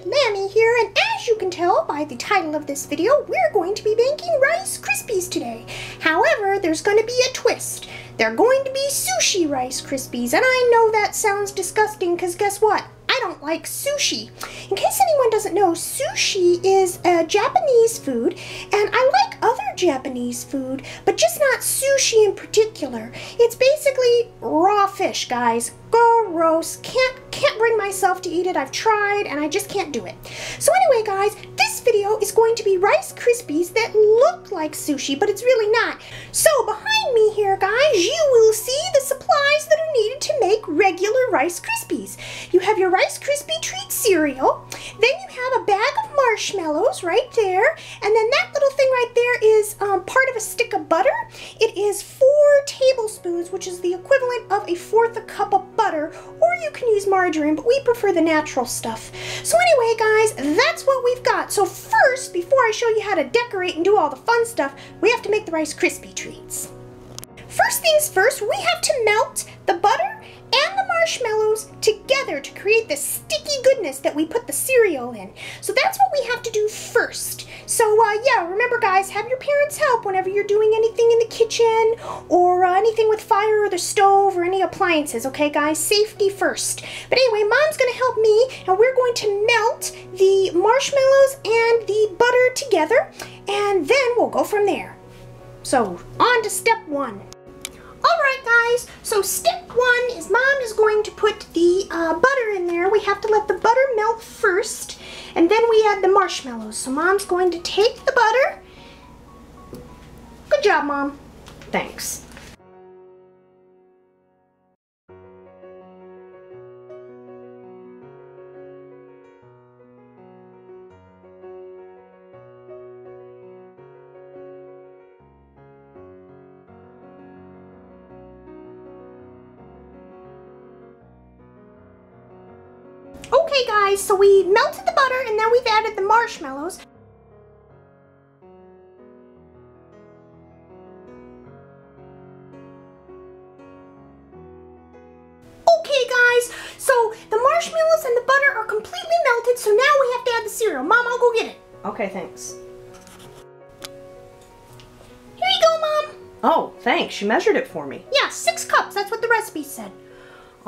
Lammy here, and as you can tell by the title of this video, we're going to be making Rice Krispies today. However, there's going to be a twist. They're going to be sushi Rice Krispies, and I know that sounds disgusting because guess what? I don't like sushi. In case anyone doesn't know, sushi is a Japanese food, and I like other Japanese food, but just not sushi in particular. It's basically raw fish, guys. Gross. Can't bring myself to eat it. I've tried, and I just can't do it. So anyway, guys, this video is going to be Rice Krispies that look like sushi, but it's really not. So behind me here, guys, you will see the supplies that are needed to make regular Rice Krispies. You have your Rice Krispie Treat cereal, then you have a bag of marshmallows right there, and then that little thing right there is part of a stick of butter. It is 4 tablespoons, which is the equivalent of 1/4 cup of butter, or you can use margarine, but we prefer the natural stuff. So anyway, guys, that's what we've got. So first, before I show you how to decorate and do all the fun stuff, we have to make the Rice Krispie treats. First things first, we have to melt the butter and the marshmallows together to create the sticky goodness that we put the cereal in. So that's what we have to do first. So yeah, remember guys, have your parents help whenever you're doing anything in the kitchen or anything with fire or the stove or any appliances, okay guys? Safety first. But anyway, Mom's gonna help me, and we're going to melt the marshmallows and the butter together, and then we'll go from there. So on to step 1. Alright guys, so step 1 is Mom is going to put the butter in there. We have to let the butter melt first, and then we add the marshmallows. So Mom's going to take the butter. Good job, Mom. Thanks. Okay guys, so we melted the butter and then we've added the marshmallows. Okay guys, so the marshmallows and the butter are completely melted, so now we have to add the cereal. Mom, I'll go get it. Okay, thanks. Here you go, Mom. Oh, thanks. You measured it for me. Yeah, 6 cups. That's what the recipe said.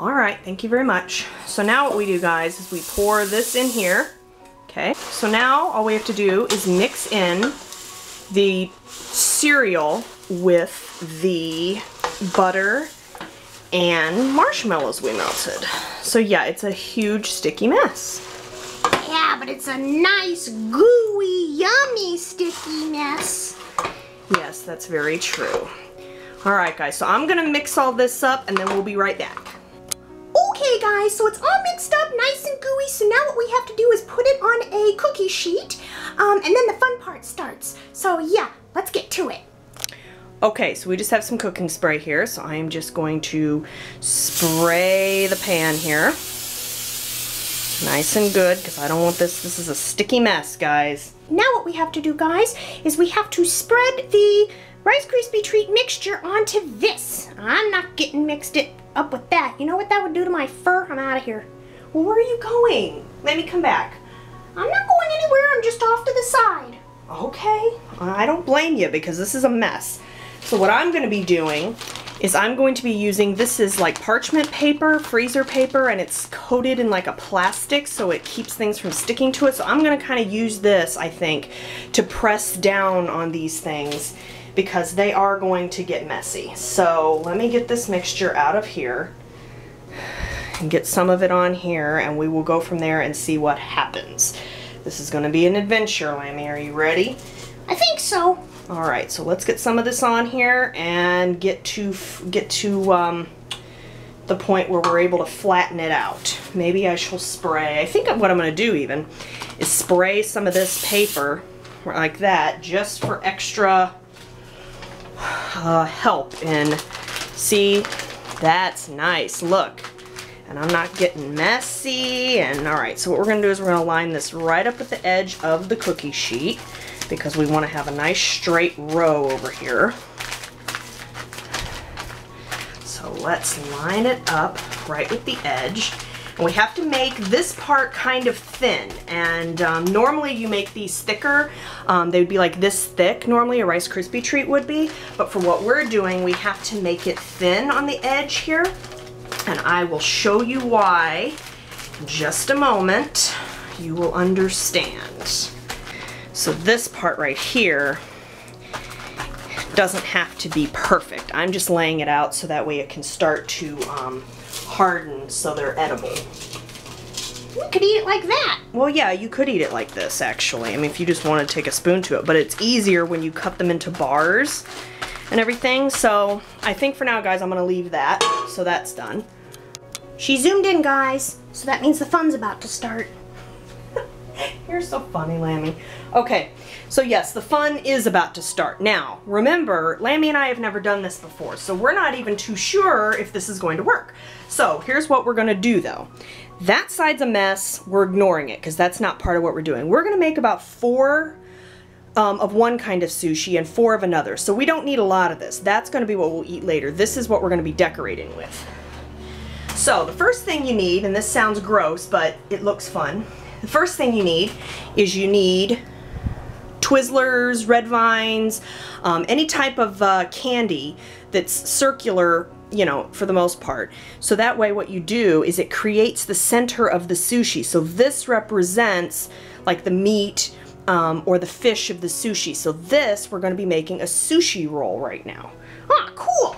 All right, thank you very much. So now what we do, guys, is we pour this in here. Okay, so now all we have to do is mix in the cereal with the butter and marshmallows we melted. So yeah, it's a huge sticky mess. Yeah, but it's a nice, gooey, yummy, sticky mess. Yes, that's very true. All right, guys, so I'm gonna mix all this up and then we'll be right back. Okay guys, so it's all mixed up nice and gooey, so now what we have to do is put it on a cookie sheet, and then the fun part starts. So yeah, let's get to it. Okay, so we just have some cooking spray here, so I am just going to spray the pan here. Nice and good, because I don't want this is a sticky mess, guys. Now what we have to do, guys, is we have to spread the Rice Krispie Treat mixture onto this. I'm not getting mixed it up with that. You know what that would do to my fur? I'm out of here. Well, where are you going? Let me come back. I'm not going anywhere. I'm just off to the side. Okay. I don't blame you because this is a mess. So what I'm going to be doing is I'm going to be using, this is like parchment paper, freezer paper, and it's coated in like a plastic so it keeps things from sticking to it. So I'm going to kind of use this, I think, to press down on these things, because they are going to get messy. So let me get this mixture out of here and get some of it on here, and we will go from there and see what happens. This is going to be an adventure, Lammy. Are you ready? I think so. All right, so let's get some of this on here and get to the point where we're able to flatten it out. Maybe I shall spray. I think what I'm going to do even is spray some of this paper like that, just for extra help. And see, that's nice, look, and I'm not getting messy. And all right, so what we're gonna do is we're gonna line this right up at the edge of the cookie sheet because we want to have a nice straight row over here. So let's line it up right with the edge. And we have to make this part kind of thin. And normally you make these thicker. They would be like this thick. Normally a Rice Krispie treat would be. But for what we're doing, we have to make it thin on the edge here. And I will show you why in just a moment. You will understand. So this part right here doesn't have to be perfect. I'm just laying it out so that way it can start to harden so they're edible. We could eat it like that. Well, yeah, you could eat it like this, actually. I mean, if you just want to take a spoon to it. But it's easier when you cut them into bars and everything. So I think for now, guys, I'm going to leave that. So that's done. She zoomed in, guys. So that means the fun's about to start. You're so funny, Lammy. Okay, so yes, the fun is about to start. Now, remember, Lammy and I have never done this before, so we're not even too sure if this is going to work. So here's what we're gonna do though. That side's a mess, we're ignoring it because that's not part of what we're doing. We're gonna make about 4 of one kind of sushi and 4 of another, so we don't need a lot of this. That's gonna be what we'll eat later. This is what we're gonna be decorating with. So the first thing you need, and this sounds gross, but it looks fun. The first thing you need is you need Twizzlers, Red Vines, any type of candy that's circular, you know, for the most part. So that way what you do is it creates the center of the sushi. So this represents like the meat or the fish of the sushi. So this, we're going to be making a sushi roll right now. Ah, cool!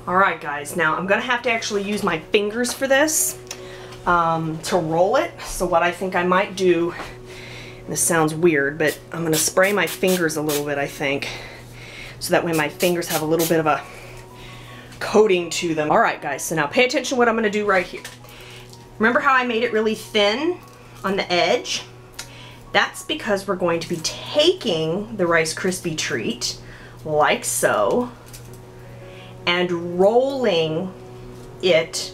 Alright guys, now I'm going to have to actually use my fingers for this. To roll it. So what I think I might do, this sounds weird, but I'm going to spray my fingers a little bit, I think, so that way my fingers have a little bit of a coating to them. Alright guys, so now pay attention to what I'm going to do right here. Remember how I made it really thin on the edge? That's because we're going to be taking the Rice Krispie treat, like so, and rolling it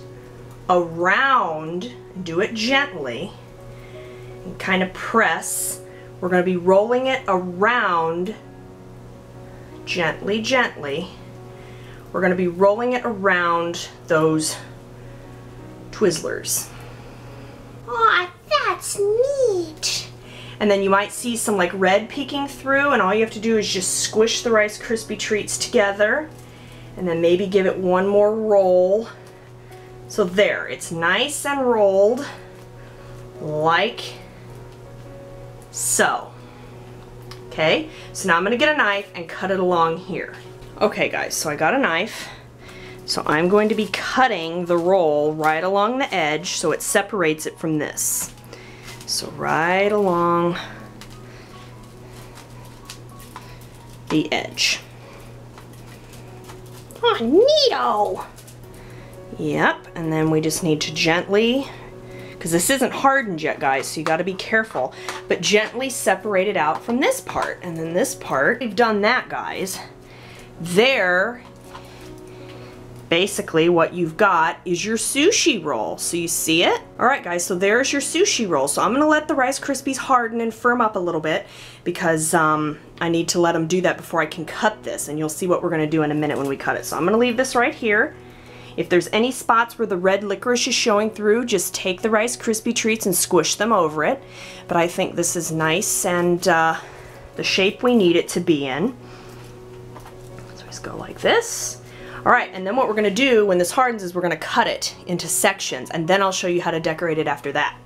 around, do it gently, and kind of press. We're going to be rolling it around gently, gently. We're going to be rolling it around those Twizzlers. Aw, that's neat. And then you might see some like red peeking through, and all you have to do is just squish the Rice Krispie treats together and then maybe give it one more roll. So there, it's nice and rolled like so. Okay, so now I'm gonna get a knife and cut it along here. Okay guys, so I got a knife. So I'm going to be cutting the roll right along the edge so it separates it from this. So right along the edge. Oh, neato! Yep, and then we just need to gently, because this isn't hardened yet guys, so you got to be careful, but gently separate it out from this part. And then this part, we've done that guys. There, basically what you've got is your sushi roll. So you see it? Alright guys, so there's your sushi roll. So I'm going to let the Rice Krispies harden and firm up a little bit because I need to let them do that before I can cut this, and you'll see what we're going to do in a minute when we cut it. So I'm going to leave this right here. If there's any spots where the red licorice is showing through, just take the Rice Krispie treats and squish them over it. But I think this is nice and the shape we need it to be in. So just go like this. Alright, and then what we're going to do when this hardens is we're going to cut it into sections, and then I'll show you how to decorate it after that.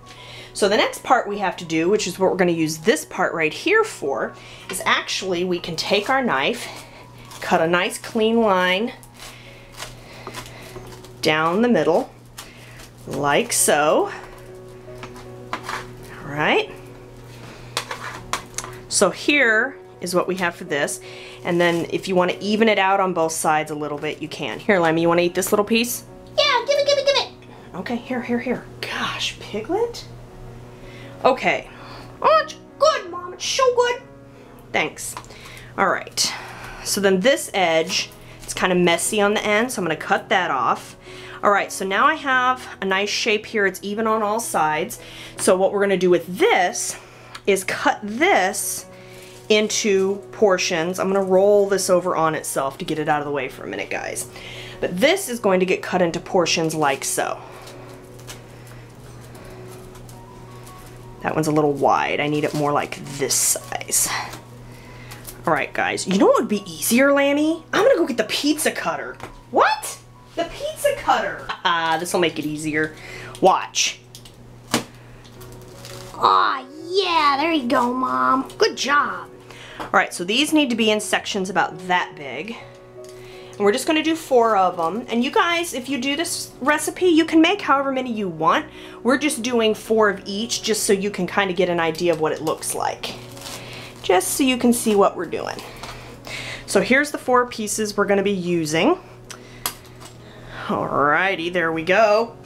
So the next part we have to do, which is what we're going to use this part right here for, is actually we can take our knife, cut a nice clean line down the middle, like so. Alright. So here is what we have for this, and then if you want to even it out on both sides a little bit, you can. Here, Lemmy, you want to eat this little piece? Yeah, give it, give it, give it. Okay, here. Gosh, Piglet? Okay. Oh, it's good, Mom. It's so good. Thanks. Alright. So then this edge, it's kind of messy on the end, so I'm going to cut that off. Alright, so now I have a nice shape here. It's even on all sides. So what we're going to do with this is cut this into portions. I'm going to roll this over on itself to get it out of the way for a minute, guys. But this is going to get cut into portions like so. That one's a little wide. I need it more like this size. All right, guys. You know what would be easier, Lammy? I'm gonna go get the pizza cutter. What? The pizza cutter. This will make it easier. Watch. Aw, yeah, there you go, Mom. Good job. All right, so these need to be in sections about that big. And we're just gonna do 4 of them. And you guys, if you do this recipe, you can make however many you want. We're just doing 4 of each just so you can kind of get an idea of what it looks like. Just so you can see what we're doing. So here's the 4 pieces we're gonna be using. Alrighty, there we go.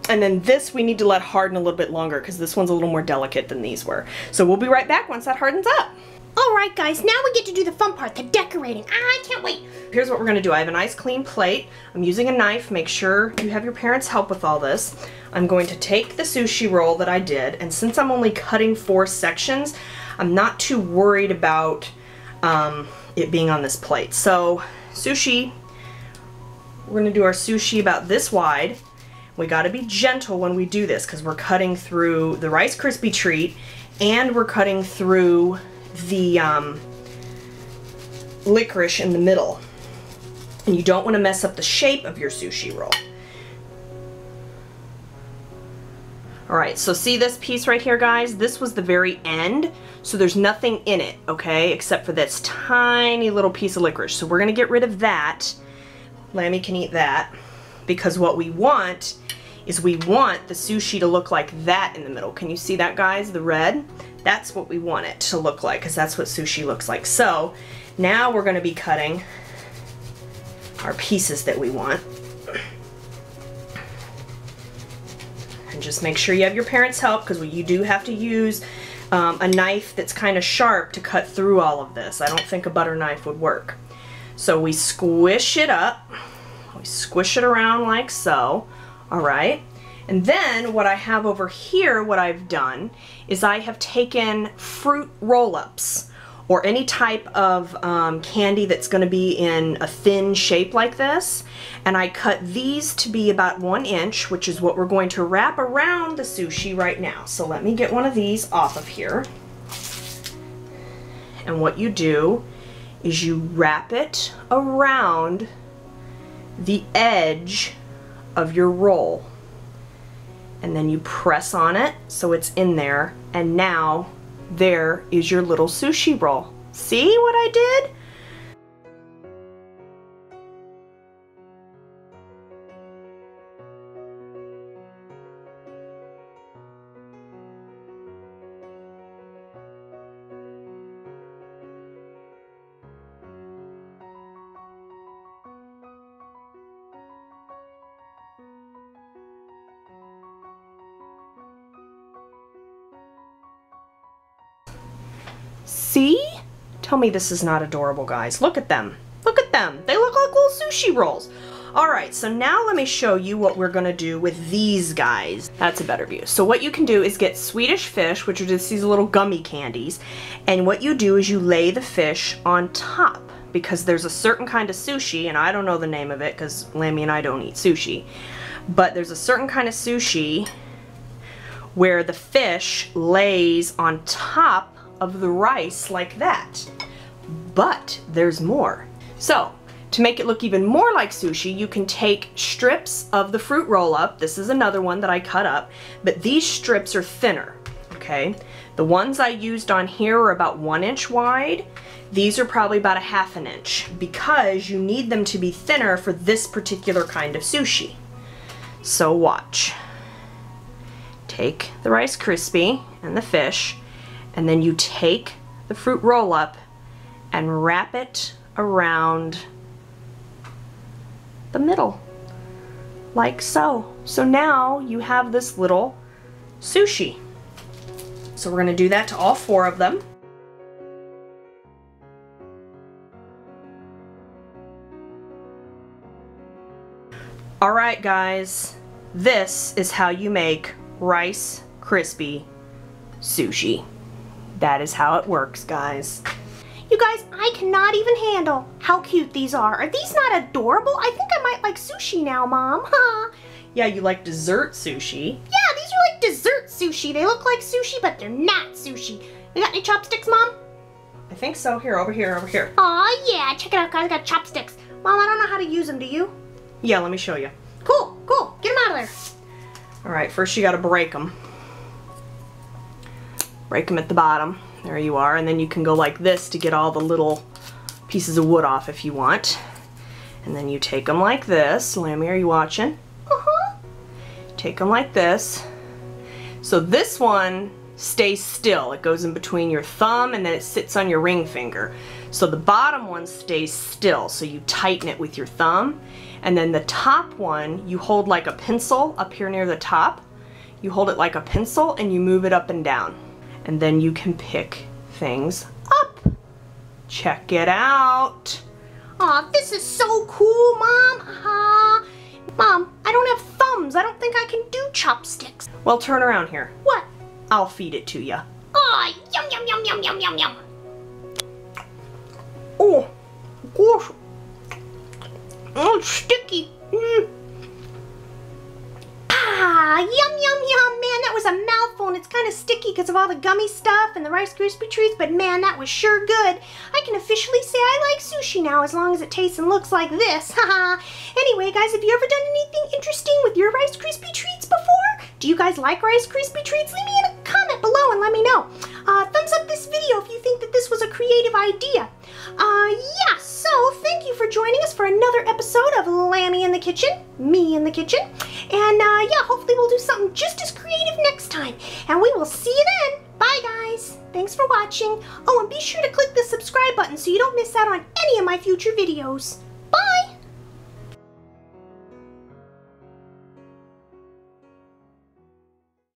And then this we need to let harden a little bit longer because this one's a little more delicate than these were. So we'll be right back once that hardens up. Alright guys, now we get to do the fun part, the decorating. I can't wait. Here's what we're gonna do. I have a nice clean plate. I'm using a knife. Make sure you have your parents help with all this. I'm going to take the sushi roll that I did, and since I'm only cutting 4 sections, I'm not too worried about it being on this plate. So sushi, we're gonna do our sushi about this wide. We gotta be gentle when we do this because we're cutting through the Rice Krispie Treat and we're cutting through the licorice in the middle. And you don't want to mess up the shape of your sushi roll. Alright, so see this piece right here, guys? This was the very end, so there's nothing in it, okay, except for this tiny little piece of licorice. So we're going to get rid of that. Lammy can eat that, because what we want is we want the sushi to look like that in the middle. Can you see that, guys? The red? That's what we want it to look like, because that's what sushi looks like. So now we're going to be cutting our pieces that we want. And just make sure you have your parents' help, because you do have to use a knife that's kind of sharp to cut through all of this. I don't think a butter knife would work. So we squish it up. We squish it around like so. All right. And then what I have over here, what I've done, is I have taken fruit roll-ups or any type of candy that's going to be in a thin shape like this, and I cut these to be about 1 inch, which is what we're going to wrap around the sushi right now. So let me get one of these off of here. And what you do is you wrap it around the edge of your roll. And then you press on it so it's in there, and now there is your little sushi roll. See what I did? See? Tell me this is not adorable, guys. Look at them. Look at them. They look like little sushi rolls. Alright, so now let me show you what we're going to do with these guys. That's a better view. So what you can do is get Swedish fish, which are just these little gummy candies. And what you do is you lay the fish on top, because there's a certain kind of sushi, and I don't know the name of it because Lammy and I don't eat sushi. But there's a certain kind of sushi where the fish lays on top of the rice like that. But there's more. So to make it look even more like sushi, you can take strips of the fruit roll-up. This is another one that I cut up, but these strips are thinner, okay? The ones I used on here are about 1 inch wide. These are probably about 1/2 inch because you need them to be thinner for this particular kind of sushi. So watch. Take the Rice Krispie and the fish, and then you take the fruit roll-up and wrap it around the middle, like so. So now you have this little sushi. So we're going to do that to all 4 of them. Alright guys, this is how you make Rice Krispie sushi. That is how it works, guys. You guys, I cannot even handle how cute these are. Are these not adorable? I think I might like sushi now, Mom. Huh? Yeah, you like dessert sushi. Yeah, these are like dessert sushi. They look like sushi, but they're not sushi. You got any chopsticks, Mom? I think so. Here, over here, over here. Aw, yeah, check it out, guys. I got chopsticks. Mom, I don't know how to use them, do you? Yeah, let me show you. Cool, cool. Get them out of there. All right, first you gotta break them. Break them at the bottom. There you are. And then you can go like this to get all the little pieces of wood off if you want. And then you take them like this. Lammy, are you watching? Uh-huh. Take them like this. So this one stays still. It goes in between your thumb and then it sits on your ring finger. So the bottom one stays still. So you tighten it with your thumb. And then the top one, you hold like a pencil up here near the top. You hold it like a pencil and you move it up and down. And then you can pick things up. Check it out. Aw, this is so cool, Mom. Mom, I don't have thumbs. I don't think I can do chopsticks. Well, turn around here. What? I'll feed it to you. Aw, yum, yum, yum, yum, yum, yum, yum. Oh, gosh. Oh, it's sticky. Ah, yum, yum, yum, man, that was a mouthful, and it's kind of sticky because of all the gummy stuff and the Rice Krispie Treats, but man, that was sure good. I can officially say I like sushi now as long as it tastes and looks like this. Haha. Anyway, guys, have you ever done anything interesting with your Rice Krispie Treats before? Do you guys like Rice Krispie Treats? Leave me in a comment below and let me know. Thumbs up this video if you think that this was a creative idea. Yeah, so thank you for joining us for another episode of Lammy in the Kitchen, me in the kitchen. And yeah, hopefully we'll do something just as creative next time. And we will see you then. Bye, guys. Thanks for watching. Oh, and be sure to click the subscribe button so you don't miss out on any of my future videos.